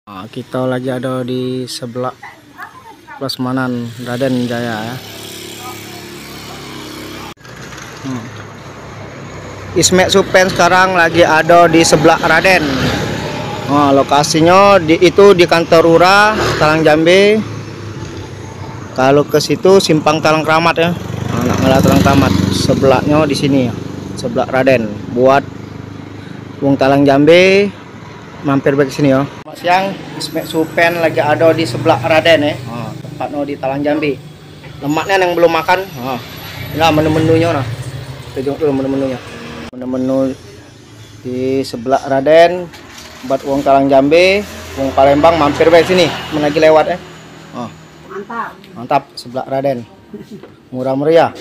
Nah, kita lagi ada di sebelah Prasmanan Raden Jaya ya. Ismet Supen sekarang lagi ada di sebelah Raden. Nah, lokasinya itu di kantor lurah Talang Jambe. Kalau ke situ simpang Talang Kramat ya. Anak ngalah Talang Kramat. Sebelahnya di sini ya. Sebelah Raden. Buat wong Talang Jambe mampir ke sini ya. Siang Ismet Supen lagi ada di sebelah Raden ya. Nah, tepatnya di Talang Jambe. Lemaknya yang belum makan. Nah, menu-menunya nah. Tunjuk dulu menu-menunya. Menu-menu di sebelah Raden buat wong Talang Jambe, wong Palembang mampir ke sini, lagi lewat ya. Mantap. Mantap sebelah Raden. Murah meriah.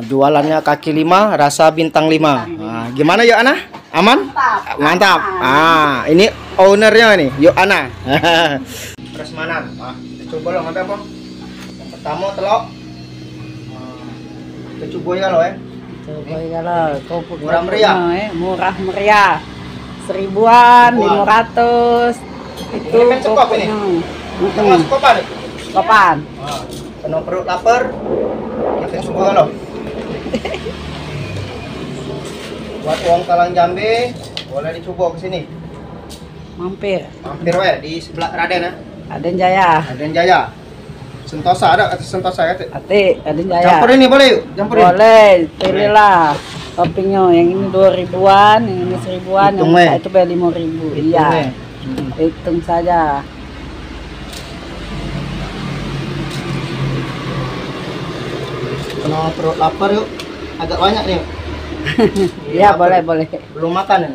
Jualannya kaki 5, rasa bintang 5. Gimana yuk Ana? Aman? Mantap. Ini ownernya nih, yuk Ana. Prasmanan. Kita coba lo ngambil apa? Yang pertama telok. Kita coba ya lo ya. Coba ya lo, Murah meriah. Murah meriah. 1000-an, 500. Itu ini sekop ini. Sama sekopan nih. Sekopan. Penuh perut lapar. Kita coba lo. Buat wong Talang Jambe boleh dicoba ke sini. Mampir. Mampir we di sebelah Raden ya. Raden Jaya. Raden Jaya. Sentosa ada atas Sentosa ya. Raden Jaya. Campur ini boleh yuk, campurin. Boleh, pilihlah toppingnya. Yang ini 2000-an, yang ini 1000-an, yang itu bayar 5000. Iya. Hitung saja. Penuh perut lapar yuk. Agak banyak nih. Iya, boleh. Belum makan ya.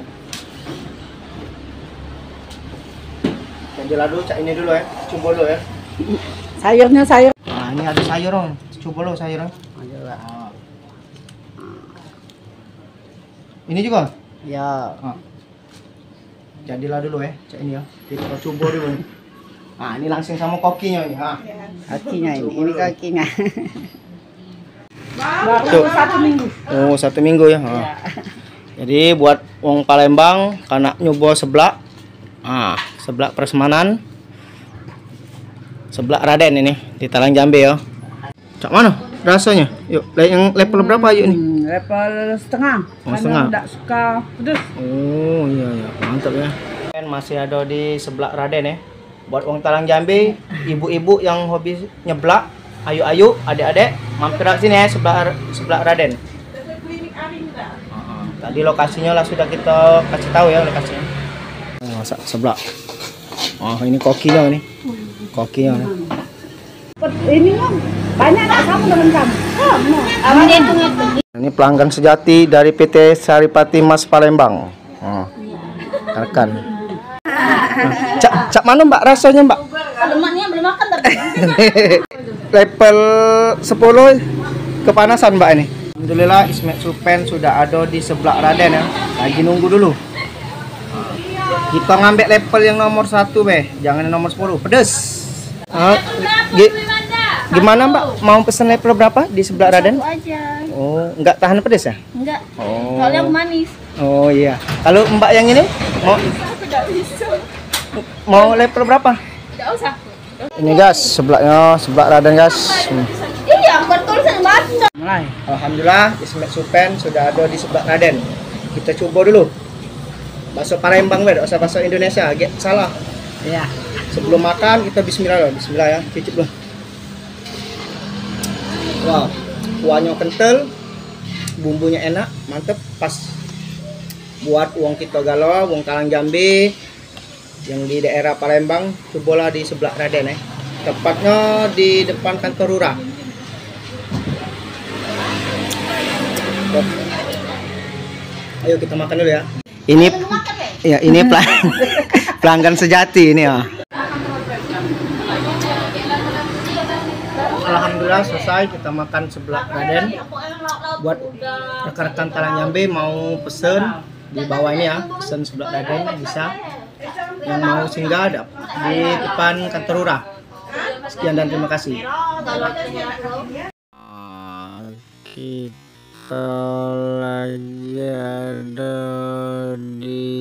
Jadi dulu cak ini dulu ya. Coba dulu ya. Sayurnya sayur. Nah, ini ada sayur dong. Coba lo sayur. Ini juga? Ya. Jadilah dulu ya, cak ini ya. Kita coba dulu nih. Nah, ini langsung sama kokinya nih. Kakinya ini kakinya. Baru 1 minggu. Oh, 1 minggu ya. Jadi buat wong Palembang karena nyoba sebelah. Sebelah Prasmanan. Sebelah Raden ini di Talang Jambe ya. Cak mana rasanya? Yuk, yang level berapa yuk nih? Level setengah. Setengah. Tidak suka pedas. Oh iya, mantap ya. Masih ada di sebelah Raden ya. Buat wong Talang Jambe, ibu-ibu yang hobi nyeblak, ayo adik-adik mampir ke sini ya sebelah Raden. Tadi lokasinya lah sudah kita kasih tahu ya lokasinya. Sebelah. Ini kokinya nih. Kokinya nih. Ini kan banyak tak sama dengan kamu. Ini pelanggan sejati dari PT Saripati Mas Palembang. Rekan. Cak mana Mbak rasanya Mbak? Lemaknya belum makan tapi. Level 10 kepanasan Mbak ini. Alhamdulillah Ismet Supen sudah ada di sebelah Raden ya. Lagi nunggu dulu. Kita ngambil level yang nomor 1 jangan yang nomor 10. Pedes. Gimana Mbak? Mau pesen level berapa di sebelah Raden? Satu aja. Oh, enggak tahan pedes ya? Enggak. Oh. Soalnya manis. Oh iya. Kalau Mbak yang ini Tidak bisa. mau level berapa? Tidak usah. Ini guys, sebelah Raden guys. Iya, bertulisan baca. Mulai. Alhamdulillah Ismet Supen sudah ada di sebelah Raden. Kita coba dulu. Bakso Palembang usah bakso Indonesia, salah. Iya. Sebelum makan kita bismillah loh. Bismillah ya, cicip loh. Wow, kuahnya kental, bumbunya enak, mantep, pas buat uang kita galau, uang Talang Jambe yang di daerah Palembang, cobalah di sebelah Raden ya. Tepatnya di depan kantor lurah. Ayo kita makan dulu ya. Ini pelanggan sejati ini ya. Alhamdulillah selesai kita makan sebelah Raden. Buat rekan-rekan Talang Jambe mau pesen di bawah ini ya, pesen sebelah Raden bisa. Yang mau singgah ada di depan kantor lurah. Sekian dan terima kasih. Kita lagi ada di